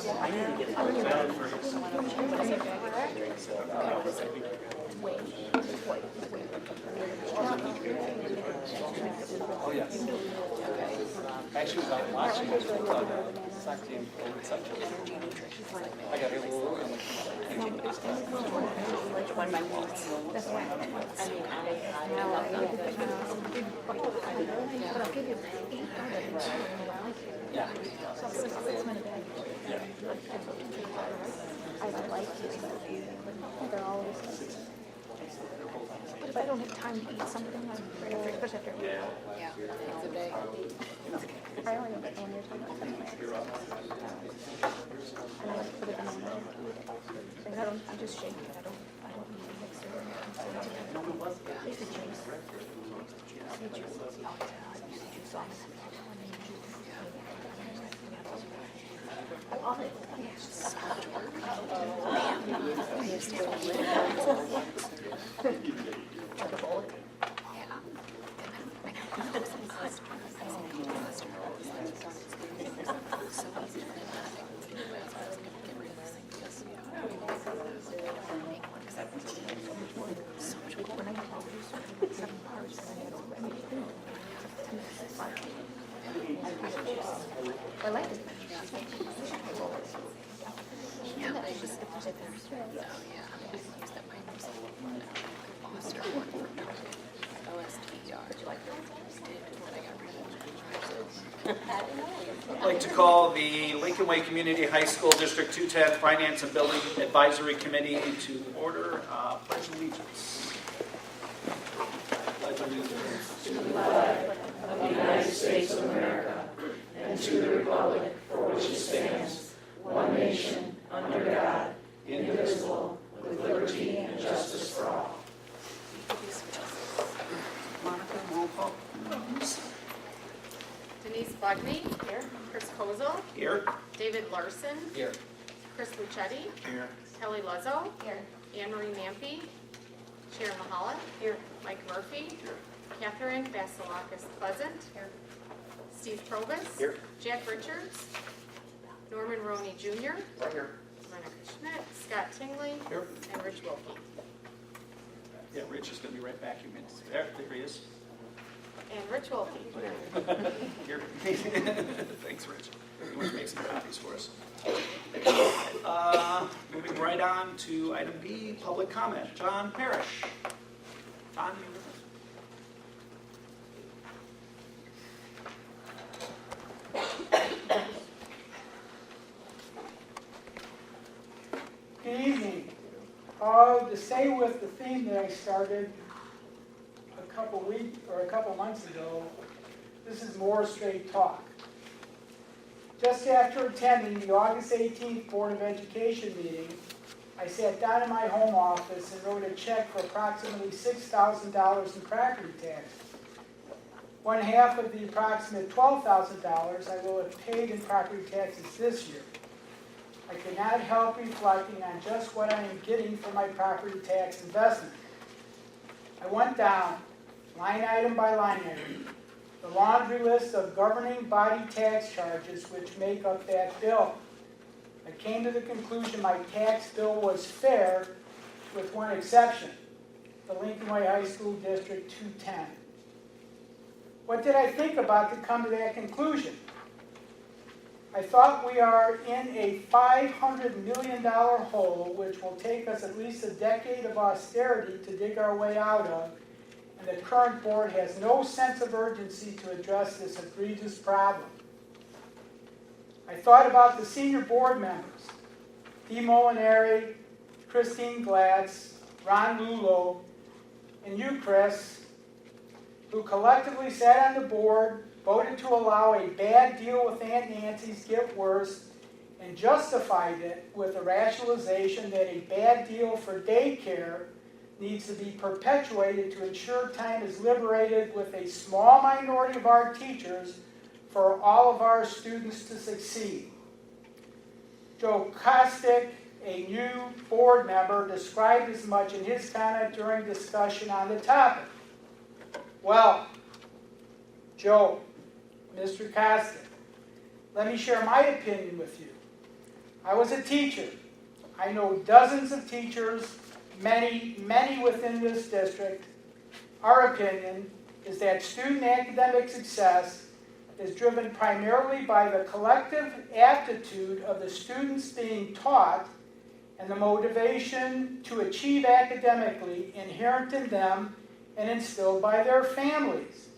Oh, yes. Actually, was out watching it with soccer team in section. I got a little yeah. I like it. They're always. But if I don't have time to eat something, I'm very afraid, especially after. Yeah, it's a day. I only know that one you're talking about. And I like to put it in my mouth. And I don't. I just shake it. I don't need a mixer or anything. I used to juice. I love it. Yes. I used to I like it. yeah, I just oh yeah, I used that Foster one for OSTR. Like I got rid of it. I'd like to call the Lincoln Way Community High School District 210 Finance and Building Advisory Committee to order. Pledge allegiance. Pledge allegiance to the flag of the United States of America and to the republic for which it stands, one nation, under God, indivisible, with liberty and justice for all. Monica, roll call. Denise Bugney. Here. Chris Kozel. Here. David Larson. Here. Chris Luchetti. Here. Kelly Luzzo. Here. Anne Marie Mampy. Sharon Mahala. Here. Mike Murphy. Here. Catherine Vasilakis Pleasant. Here. Steve Probus. Here. Jack Richards. Norman Roney Jr. Right here. Monica Schmidt. Scott Tingley. Here. And Rich Wilkie. Yeah, Rich is going to be right back. You minutes. There he is. And Rich Wilkie. Here. Thanks, Rich. You want to make some copies for us. Moving right on to item B, public comment. John Parrish. John, you with us? Good evening. To stay with the theme that I started a couple months ago, this is more straight talk. Just after attending the August 18th Board of Education meeting, I sat down in my home office and wrote a check for approximately $6,000 in property taxes. One half of the approximate $12,000 I will have paid in property taxes this year. I cannot help reflecting on just what I am getting for my property tax investment. I went down, line item by line item, the laundry list of governing body tax charges which make up that bill. I came to the conclusion my tax bill was fair, with one exception, the Lincoln Way High School District 210. What did I think about to come to that conclusion? I thought we are in a $500 million hole, which will take us at least a decade of austerity to dig our way out of, and the current board has no sense of urgency to address this egregious problem. I thought about the senior board members, Dee Molinari, Christine Glatz, Ron Lulo, and you, Chris, who collectively sat on the board, voted to allow a bad deal with Aunt Nancy's get worse, and justified it with the rationalization that a bad deal for daycare needs to be perpetuated to ensure time is liberated with a small minority of our teachers for all of our students to succeed. Joe Kostick, a new board member, described as much in his comment during discussion on the topic. Well, Joe, Mr. Kostick, let me share my opinion with you. I was a teacher. I know dozens of teachers, many within this district. Our opinion is that student academic success is driven primarily by the collective aptitude of the students being taught and the motivation to achieve academically inherent in them and instilled by their families.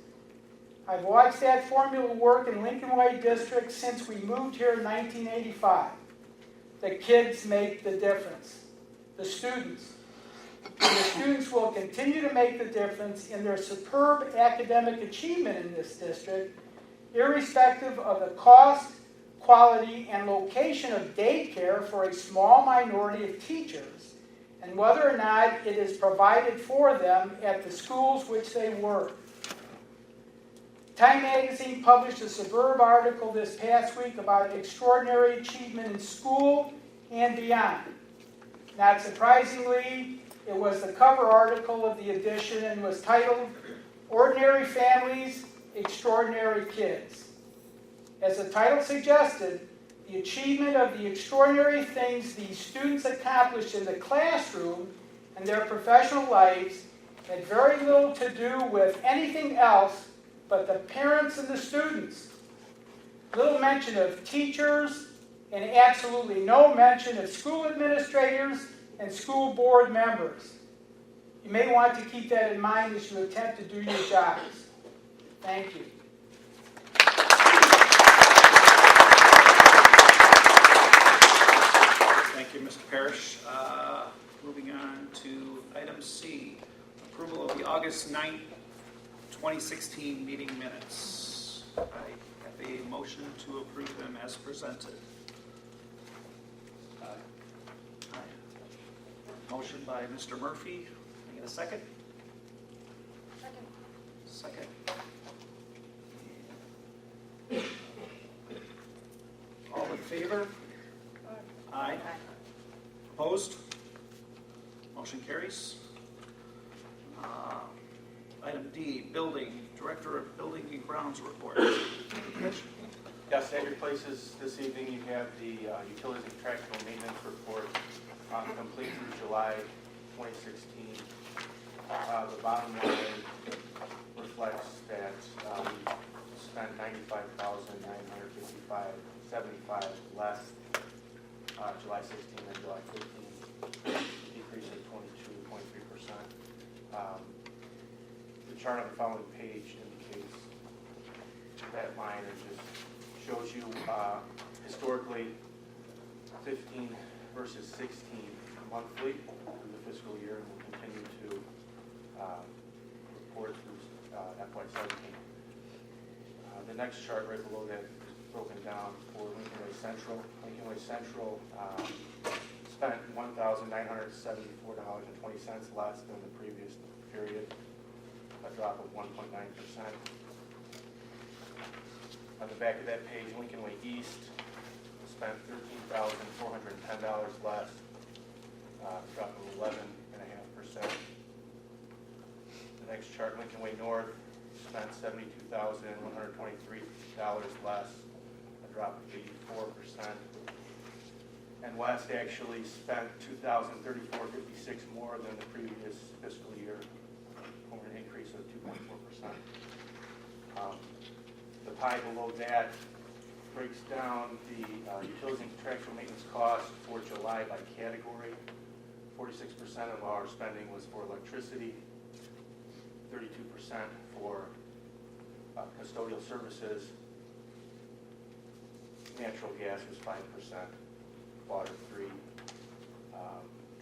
I've watched that formula work in Lincoln White District since we moved here in 1985. The kids make the difference. The students. And the students will continue to make the difference in their superb academic achievement in this district, irrespective of the cost, quality, and location of daycare for a small minority of teachers, and whether or not it is provided for them at the schools which they work. Time magazine published a superb article this past week about extraordinary achievement in school and beyond. Not surprisingly, it was the cover article of the edition and was titled, "Ordinary Families, Extraordinary Kids." As the title suggested, the achievement of the extraordinary things these students accomplished in the classroom and their professional lives had very little to do with anything else but the parents and the students. Little mention of teachers and absolutely no mention of school administrators and school board members. You may want to keep that in mind as you attempt to do your jobs. Thank you. Thank you, Mr. Parrish. Moving on to item C, approval of the August 9th, 2016 meeting minutes. I have a motion to approve them as presented. Aye. Motion by Mr. Murphy. Can I get a second? Second. All in favor? Aye. Opposed? Motion carries. Item D, building, Director of Building and Grounds report. Mitch? Yes, at your places this evening you have the utilities and contractual maintenance report complete through July 2016. The bottom line reflects that we spent $95,955.75 less July 16 than July 15, decrease of 22.3%. The chart on the following page indicates that line. It just shows you historically 15 versus 16 monthly through the fiscal year, and we'll continue to report through FY17. The next chart right below that is broken down for Lincoln Way Central. Lincoln Way Central spent $1,974.20 less than the previous period, a drop of 1.9%. On the back of that page, Lincoln Way East spent $13,410 less, drop of 11.5%. The next chart, Lincoln Way North spent $72,123 less, a drop of 84%. And West actually spent $2,034.56 more than the previous fiscal year, or an increase of 2.4%. The pie below that breaks down the utilities and contractual maintenance costs for July by category. 46% of our spending was for electricity, 32% for custodial services, natural gas was 5%, water 3%,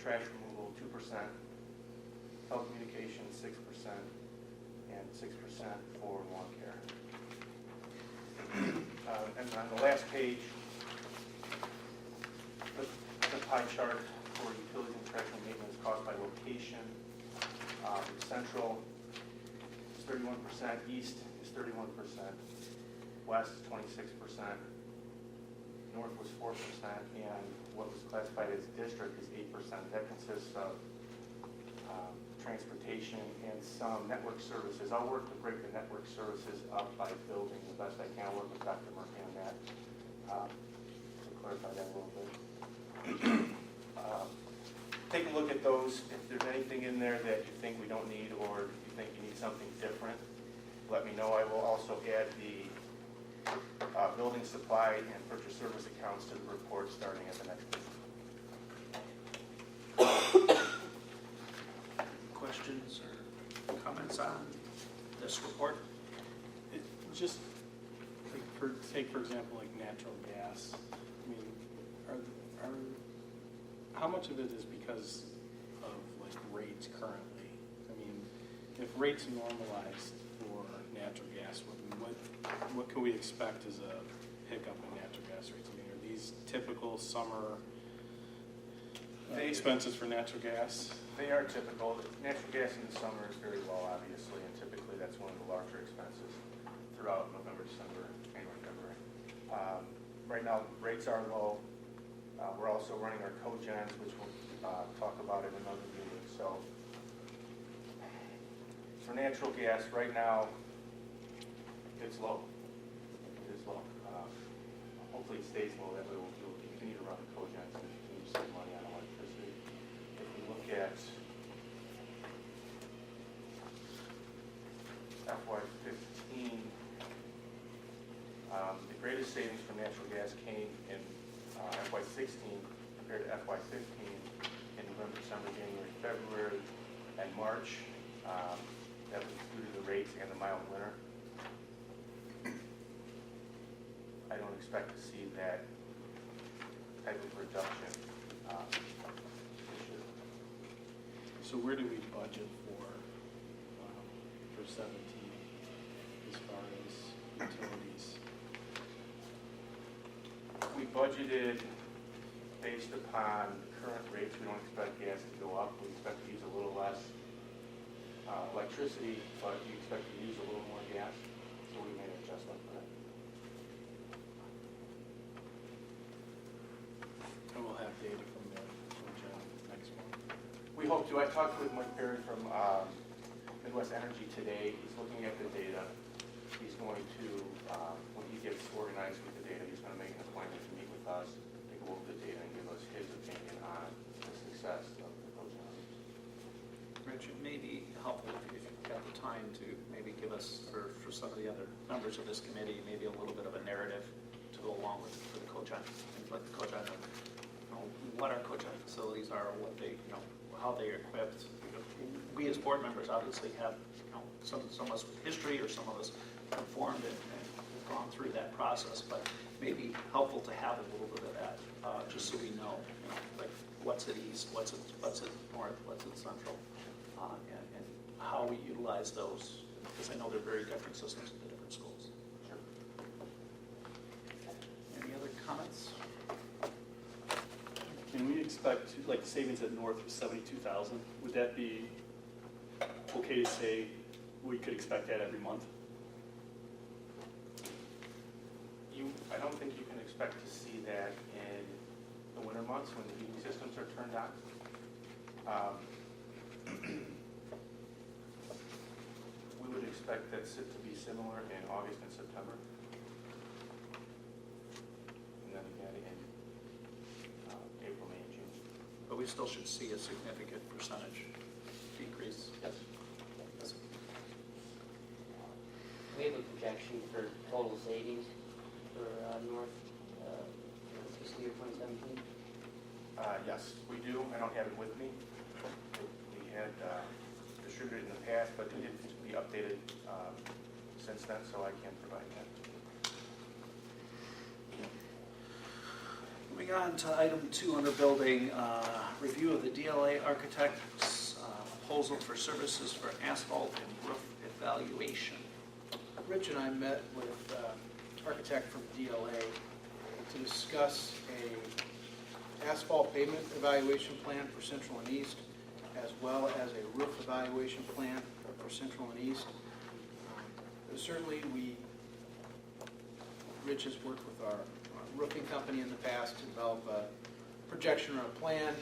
trash removal 2%, telecommunications 6%, and 6% for lawn care. And on the last page, the pie chart for utilities and contractual maintenance cost by location. Central is 31%, East is 31%, West is 26%, North was 4%, and what was classified as district is 8%. That consists of transportation and some network services. I'll work to break the network services up by building the best I can. I'll work with Dr. Murphy on that to clarify that a little bit. Take a look at those. If there's anything in there that you think we don't need or you think you need something different, let me know. I will also add the building supply and purchase service accounts to the report starting at the next meeting. Questions or comments on this report? Just like take for example like natural gas. I mean, how much of it is because of like rates currently? I mean, if rates normalized for natural gas, what can we expect as a hiccup in natural gas rates? I mean, are these typical summer expenses for natural gas? They are typical. Natural gas in the summer is very low, obviously, and typically that's one of the larger expenses throughout November, December, January, February. Right now, rates are low. We're also running our cogens, which we'll talk about in another meeting. So for natural gas, right now, it's low. It is low. Hopefully it stays low. That way we'll continue to run the cogens and continue to save money on electricity. If we look at FY15, the greatest savings from natural gas came in FY16 compared to FY15 in November, December, January, February, and March. That was due to the rates and the mild winter. I don't expect to see that type of reduction this year. So where do we budget for 17 as far as utilities? We budgeted based upon current rates. We don't expect gas to go up. We expect to use a little less electricity, but we expect to use a little more gas. So we made an adjustment for that. And we'll have data from John next month. We hope to. I talked with Mike Perry from Midwest Energy today. He's looking at the data. He's going to, when he gets organized with the data, he's going to make an appointment to meet with us, take a look at the data, and give us his opinion on the success of the cogen. Rich, it may be helpful if you've got the time to maybe give us, for some of the other members of this committee, maybe a little bit of a narrative to go along with for the cogen, things like the cogen, what our cogen facilities are, what they, how they are equipped. We as board members obviously have, some of us with history or some of us performed and gone through that process, but maybe helpful to have a little bit of that, just so we know, like what's at east, what's at north, what's at central, and how we utilize those, because I know they're very different systems in the different schools. Sure. Any other comments? Can we expect, like, savings at North was 72,000? Would that be okay to say we could expect that every month? I don't think you can expect to see that in the winter months when the heating systems are turned on. We would expect that to be similar in August and September. And then again in April, May, and June. But we still should see a significant percentage decrease. Yes. We have a projection for total savings for North fiscal year 2017. Yes, we do. I don't have it with me. We had distributed in the past, but it needed to be updated since then, so I can't provide that. Moving on to item 2 under building, review of the DLA architect's proposal for services for asphalt and roof evaluation. Rich and I met with architect from DLA to discuss a asphalt pavement evaluation plan for Central and East, as well as a roof evaluation plan for Central and East. Certainly, Rich has worked with our roofing company in the past to develop a projection or a plan.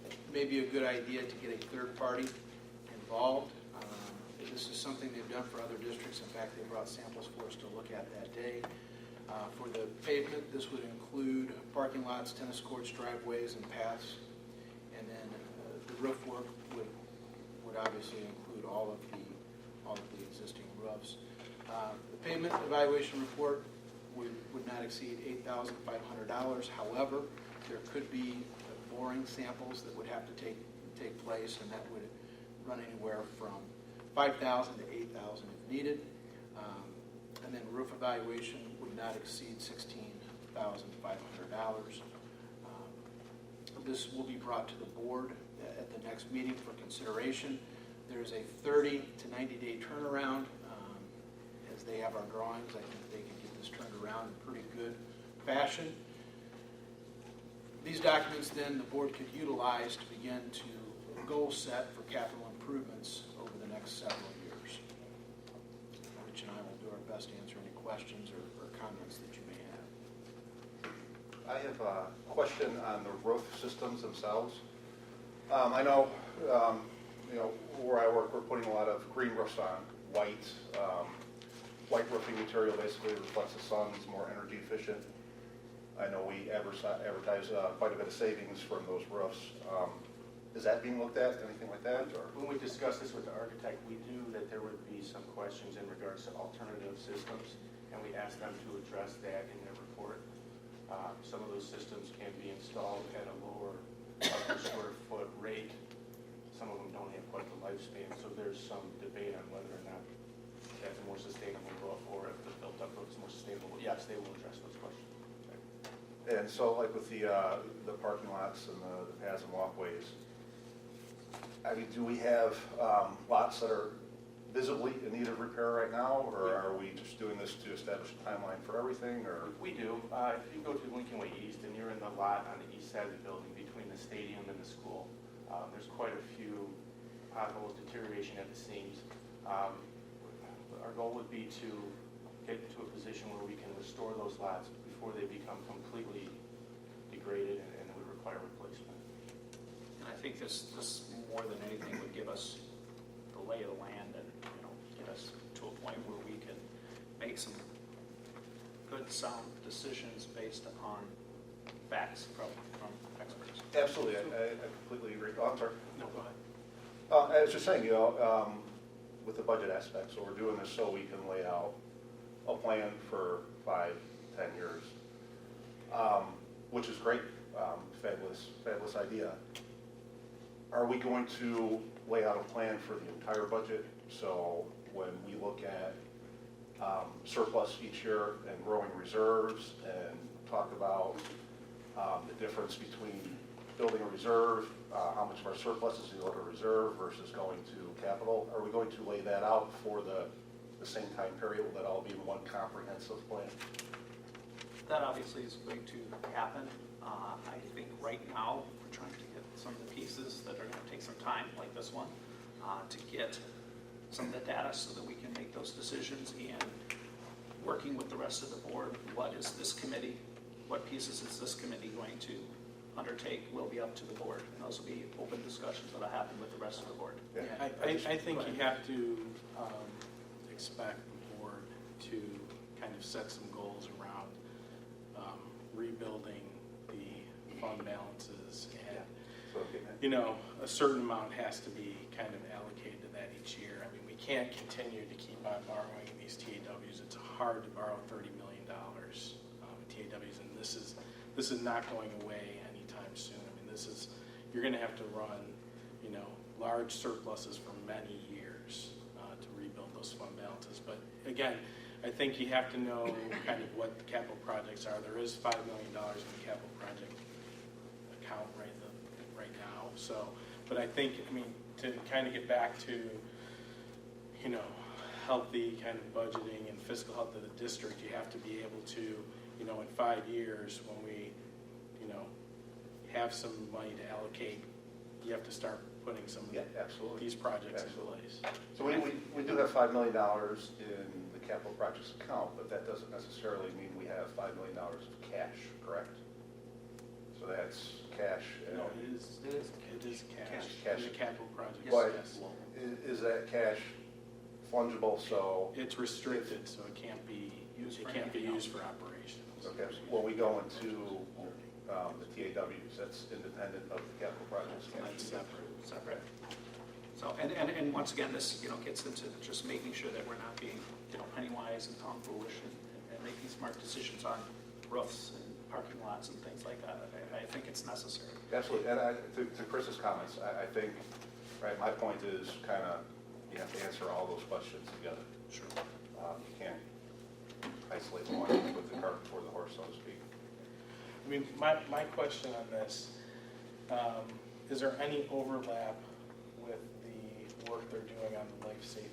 It may be a good idea to get a third party involved. This is something they've done for other districts. In fact, they brought samples for us to look at that day. For the pavement, this would include parking lots, tennis courts, driveways, and paths. And then the roof work would obviously include all of the existing roofs. The pavement evaluation report would not exceed $8,500. However, there could be boring samples that would have to take place, and that would run anywhere from $5,000 to $8,000 if needed. And then roof evaluation would not exceed $16,500. This will be brought to the board at the next meeting for consideration. There's a 30 to 90-day turnaround. As they have our drawings, I think they can get this turned around in pretty good fashion. These documents then the board could utilize to begin to goal set for capital improvements over the next several years. Rich and I will do our best to answer any questions or comments that you may have. I have a question on the roof systems themselves. I know, where I work, we're putting a lot of green roofs on, white roofing material basically reflects the sun, is more energy efficient. I know we advertise quite a bit of savings from those roofs. Is that being looked at, anything like that? Or? When we discussed this with the architect, we knew that there would be some questions in regards to alternative systems, and we asked them to address that in their report. Some of those systems can be installed at a lower per square foot rate. Some of them don't have quite the lifespan, so there's some debate on whether or not that's a more sustainable roof, or if the built-up roof is more sustainable. Yes, they will address those questions. And so like with the parking lots and the paths and walkways, I mean, do we have lots that are visibly in need of repair right now, or are we just doing this to establish a timeline for everything, or? We do. If you go to Lincoln Way East and you're in the lot on the east side of the building between the stadium and the school, there's quite a few potholes, deterioration at the seams. Our goal would be to get to a position where we can restore those lots before they become completely degraded and would require replacement. And I think this more than anything would give us the lay of the land and, get us to a point where we can make some good, sound decisions based upon facts from experts. Absolutely, I completely agree. Oh, I'm sorry. No, go ahead. I was just saying, with the budget aspect, so we're doing this so we can lay out a plan for 5, 10 years, which is great, fabulous idea. Are we going to lay out a plan for the entire budget? So when we look at surplus each year and growing reserves and talk about the difference between building a reserve, how much of our surplus is going to reserve versus going to capital, are we going to lay that out for the same time period? Will that all be in one comprehensive plan? That obviously is going to happen. I think right now we're trying to get some of the pieces that are going to take some time, like this one, to get some of the data so that we can make those decisions, and working with the rest of the board, what pieces is this committee going to undertake will be up to the board, and those will be open discussions that will happen with the rest of the board. Yeah. I think you have to expect the board to kind of set some goals around rebuilding the fund balances, and a certain amount has to be kind of allocated to that each year. I mean, we can't continue to keep on borrowing these TAWs. It's hard to borrow $30 million in TAWs, and this is not going away anytime soon. I mean, you're going to have to run, large surpluses for many years to rebuild those fund balances. But again, I think you have to know kind of what the capital projects are. There is $5 million in the capital project account right now. So, but I think, to kind of get back to, healthy kind of budgeting and fiscal health of the district, you have to be able to, in 5 years, when we, have some money to allocate, you have to start putting some of these projects in place. So we do have $5 million in the capital projects account, but that doesn't necessarily mean we have $5 million of cash, correct? So that's cash. No, it is cash. Cash. In the capital projects, But yes. is that cash fungible? So It's restricted, so it can't be used for operations. Okay, when we go into the TAWs, that's independent of the capital projects? That's separate. Separate. So, and once again, this, gets into just making sure that we're not being, penny wise and pound foolish and making smart decisions on roofs and parking lots and things like that. I think it's necessary. Absolutely, and to Chris's comments, I think, right, my point is kind of, you have to answer all those questions together. Sure. You can't isolate one, put the cart before the horse, so to speak. I mean, my question on this, is there any overlap with the work they're doing on the life safety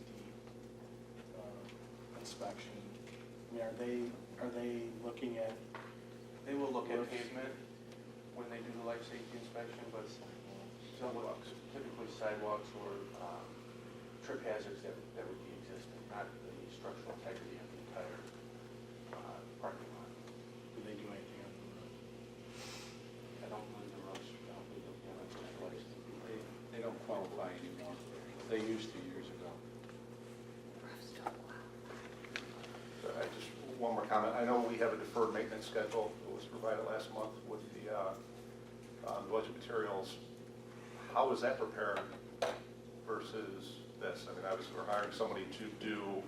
inspection? I mean, are they looking at? They will look at pavement when they do the life safety inspection, but sidewalks, typically sidewalks or trip hazards that would be existing, not the structural integrity of the entire parking lot. Do they do anything on the roof? I don't believe the roads, I don't believe they'll be on the life safety. They don't qualify anymore. They used to years ago. So one more comment. I know we have a deferred maintenance schedule that was provided last month with the budget materials. How was that prepared versus this? I mean, obviously we're hiring somebody to do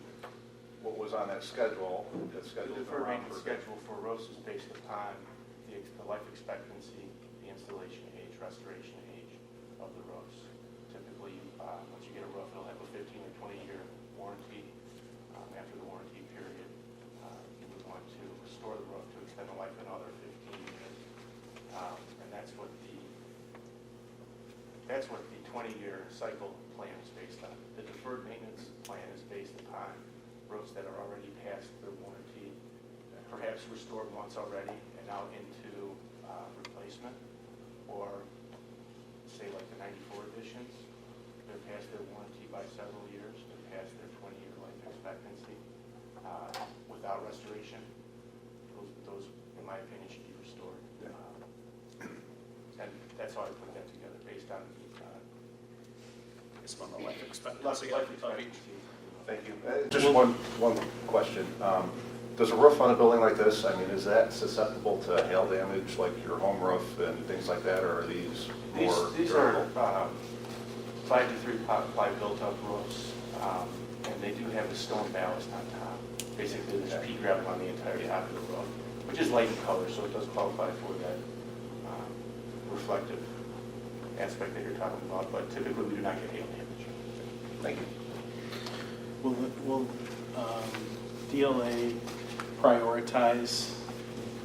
what was on that schedule. That schedule The deferred maintenance schedule for roads is based upon the life expectancy, the installation age, restoration age of the roads. Typically, once you get a roof, it'll have a 15 or 20-year warranty. After the warranty period, you would want to restore the roof to extend the life another 15 years. And that's what the 20-year cycle plan is based on. The deferred maintenance plan is based upon roads that are already past their warranty, perhaps restored once already and now into replacement, or say like the 94 editions, they're past their warranty by several years, they're past their 20-year life expectancy. Without restoration, those, in my opinion, should be restored. And that's how I put that together, based on It's on the life expectancy life of each. expectancy. Thank you. Just one question. Does a roof on a building like this, I mean, is that susceptible to hail damage, like your home roof and things like that, or are these more These durable? are 5 to 3 ply built-up roofs, and they do have a stone ballast on top. Basically, there's pea gravel on the entire top of the roof, which is light in color, so it does qualify for that reflective aspect that you're talking about, but typically we do not get hail damage. Thank you. Will DLA prioritize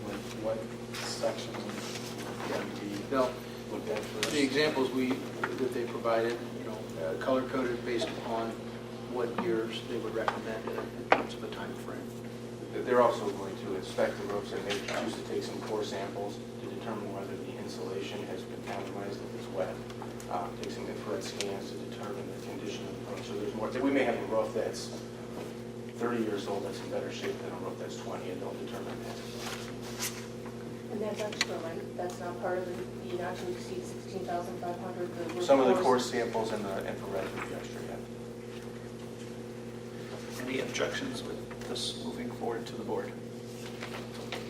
like what sections are going to be They'll, looked at first? the examples that they provided, color-coded based upon what years they would recommend in terms of a time frame. They're also going to inspect the roofs and they choose to take some core samples to determine whether the insulation has been compromised if it's wet. Take some infrared scans to determine the condition of the roof. So there's more. We may have a roof that's 30 years old that's in better shape than a roof that's 20, and they'll determine that. And that's extra, right? That's not part of the not to exceed 16,500? Some of the core samples and the infrared would be extra, yeah. Any objections with this moving forward to the board?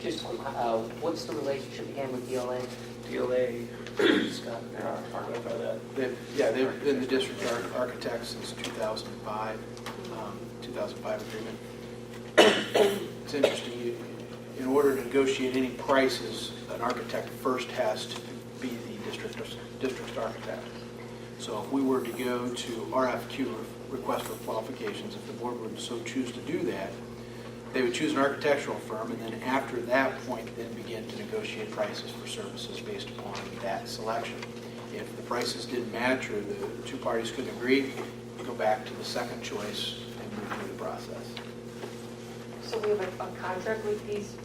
Just, what's the relationship again with DLA? DLA, Scott, clarify that. They've been the district architect since 2005, 2005 agreement. It's interesting, in order to negotiate any prices, an architect first has to be the district architect. So if we were to go to RFQ, request for qualifications, if the board would so choose to do that, they would choose an architectural firm, and then after that point, then begin to negotiate prices for services based upon that selection. If the prices didn't match or the two parties couldn't agree, go back to the second choice and move through the process. So we have a contract with these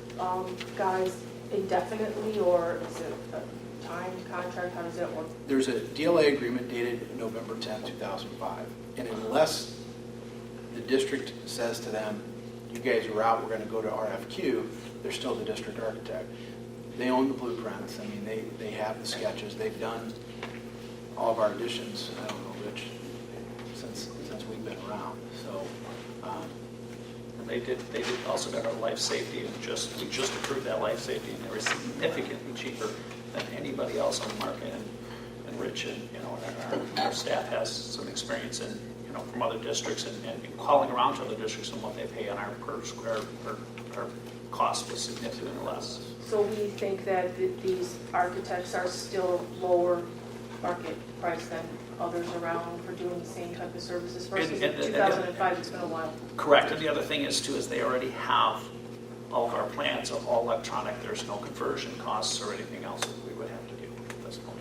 guys indefinitely, or is it a timed contract? How does that work? There's a DLA agreement dated November 10, 2005, and unless the district says to them, you guys are out, we're going to go to RFQ, they're still the district architect. They own the blueprints. I mean, they have the sketches. They've done all of our additions, I don't know, Rich, since we've been around. So And they did also got our life safety, and we just approved that life safety, and they were significantly cheaper than anybody else on the market. And Rich and, our staff has some experience in, from other districts and calling around to other districts and what they pay on our per square, our cost was significantly less. So we think that these architects are still lower market price than others around for doing the same type of services versus in 2005, it's been a while. Correct, and the other thing is too, is they already have all of our plans of all electronic, there's no conversion costs or anything else that we would have to do at this point.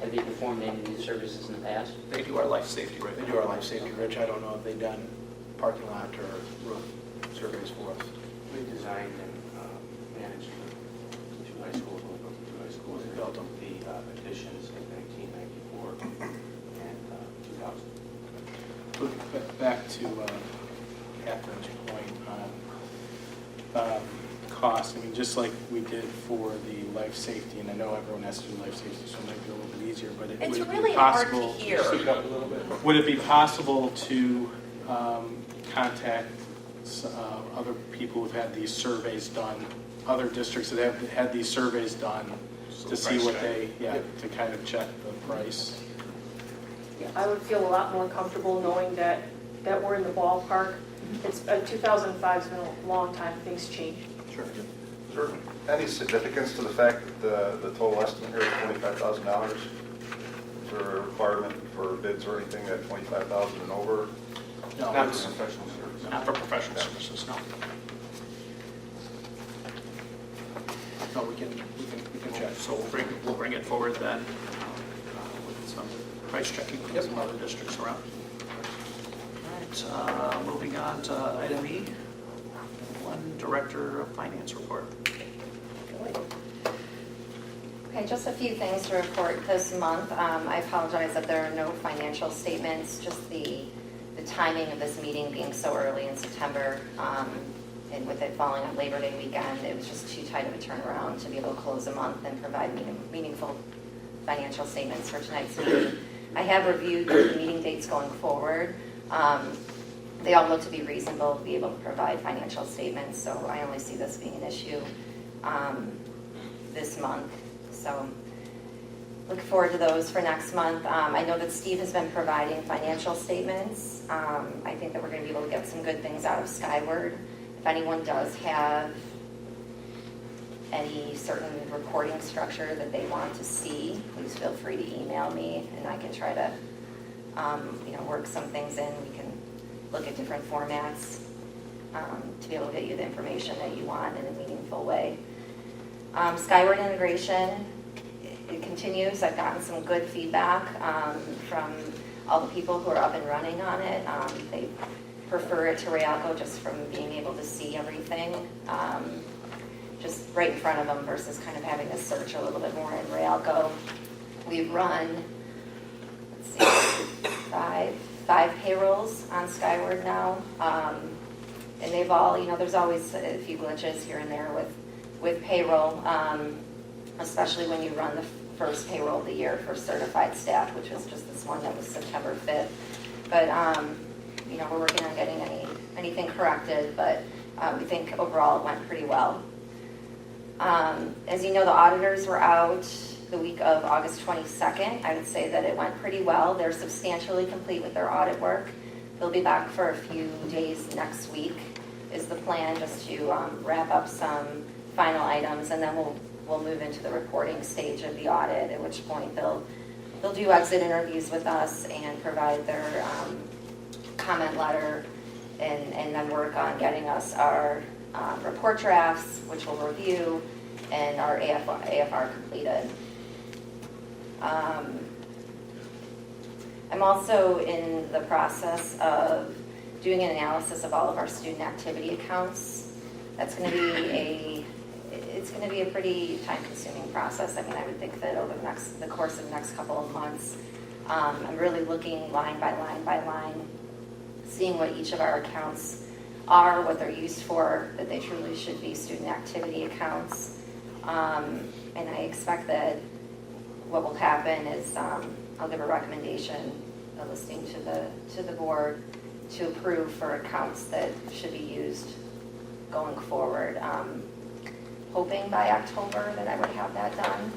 Have they performed any of these services in the past? They do our life safety right They now. do our life safety, Rich, I don't know if they've done parking lot or roof surveys for us. We designed and managed the two high schools, we built the two high schools, and built them the additions in 1994 and 2000. But back to Catherine's point on cost, I mean, just like we did for the life safety, and I know everyone has to do life safety, so it might be a little bit easier, but would It's it be really hard to possible? hear. Speak up a little bit. Would it be possible to contact other people who've had these surveys done, other districts that have had these surveys done, to see what they, to kind of check the price? Yeah, I would feel a lot more comfortable knowing that we're in the ballpark. It's, 2005's been a long time, things change. Sure. Is there any significance to the fact that the total estimate here is $25,000? Is there a requirement for bids or anything at $25,000 and over? No, Not it's- for professional services. Not for professional services, no. no, we can check. So we'll bring it forward then with some price checking from some other districts around. All right, moving on to item E, one Director of Finance report. Okay, just a few things to report this month. I apologize that there are no financial statements, just the timing of this meeting being so early in September, and with it falling on Labor Day weekend, it was just too tight of a turnaround to be able to close a month and provide meaningful financial statements for tonight's meeting. I have reviewed the meeting dates going forward. They all look to be reasonable to be able to provide financial statements, so I only see this being an issue this month. So look forward to those for next month. I know that Steve has been providing financial statements. I think that we're going to be able to get some good things out of Skyward. If anyone does have any certain reporting structure that they want to see, please feel free to email me, and I can try to work some things in. We can look at different formats to be able to get you the information that you want in a meaningful way. Skyward integration, it continues. I've gotten some good feedback from all the people who are up and running on it. They prefer it to Realco just from being able to see everything just right in front of them versus kind of having to search a little bit more in Realco. We've run, let's see, five payrolls on Skyward now. And they've all, there's always a few glitches here and there with payroll, especially when you run the first payroll of the year for certified staff, which was just this one that was September 5th. But, we're working on getting anything corrected, but we think overall it went pretty well. As you know, the auditors were out the week of August 22nd. I would say that it went pretty well. They're substantially complete with their audit work. They'll be back for a few days next week is the plan, just to wrap up some final items, and then we'll move into the reporting stage of the audit, at which point they'll do exit interviews with us and provide their comment letter, and then work on getting us our report drafts, which we'll review, and our AFR completed. I'm also in the process of doing an analysis of all of our student activity accounts. That's going to be a pretty time-consuming process. I mean, I would think that over the course of the next couple of months, I'm really looking line by line, seeing what each of our accounts are, what they're used for, that they truly should be student activity accounts. And I expect that what will happen is I'll give a recommendation, a listing to the board to approve for accounts that should be used going forward. Hoping by October that I would have that done.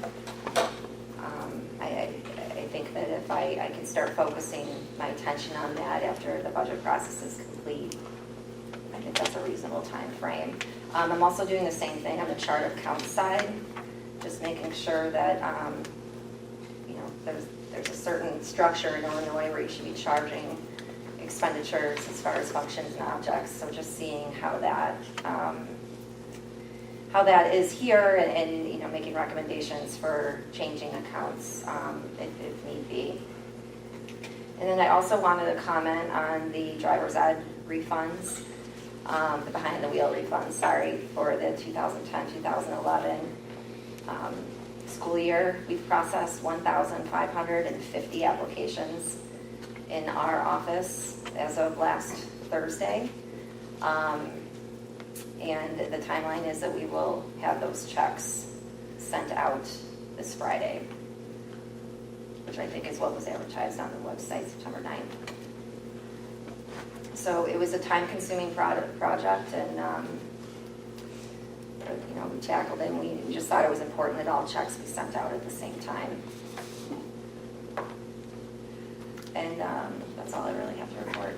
I think that if I can start focusing my attention on that after the budget process is complete, I think that's a reasonable time frame. I'm also doing the same thing on the chart of accounts side, just making sure that, there's a certain structure in Illinois where you should be charging expenditures as far as functions and objects. So just seeing how that is here and making recommendations for changing accounts if need be. And then I also wanted to comment on the driver's ed refunds, the behind the wheel refunds, for the 2010-2011 school year. We've processed 1,550 applications in our office as of last Thursday. And the timeline is that we will have those checks sent out this Friday, which I think is what was advertised on the website September 9th. So it was a time-consuming project, and we tackled it, and we just thought it was important that all checks be sent out at the same time. And that's all I really have to report.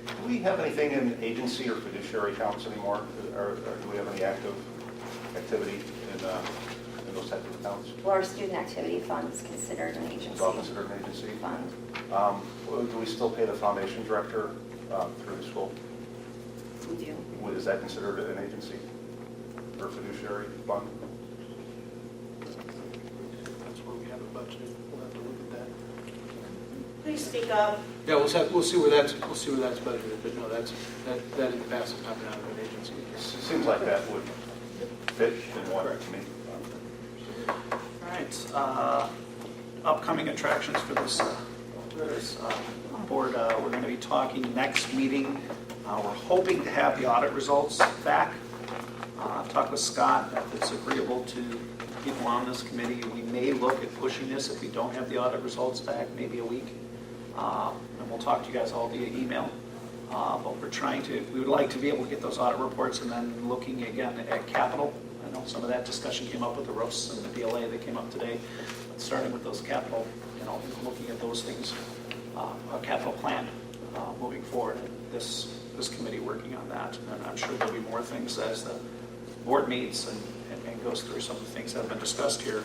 Do we have anything in agency or fiduciary accounts anymore? Or do we have any active activity in those types of accounts? Well, our student activity fund is considered an agency. It's all considered an agency? Fund. Do we still pay the foundation director through the school? We do. Is that considered an agency or fiduciary fund? That's where we have it budgeted. We'll have to look at that. Please speak up. Yeah, we'll see where that's budgeted, but no, that in the past has not been out of an agency. It seems like that would fit in one to me. All right, upcoming attractions for this board, we're going to be talking next meeting. We're hoping to have the audit results back. I've talked with Scott, if it's agreeable to people on this committee, we may look at pushing this if we don't have the audit results back, maybe a week. And we'll talk to you guys all via email. But we would like to be able to get those audit reports and then looking again at capital. I know some of that discussion came up with the roofs and the DLA that came up today. But starting with those capital, looking at those things, a capital plan moving forward. And this committee working on that. And I'm sure there'll be more things as the board meets and goes through some of the things that have been discussed here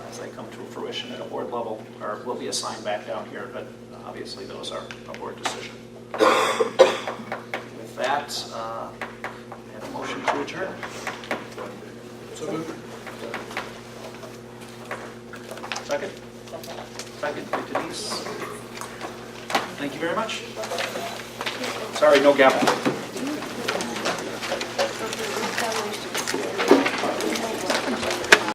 as they come to fruition at a board level, or will be assigned back down here, but obviously those are a board decision. With that, I have a motion to adjourn. So moved. Second? Second by Denise. Thank you very much. Sorry, no gavel.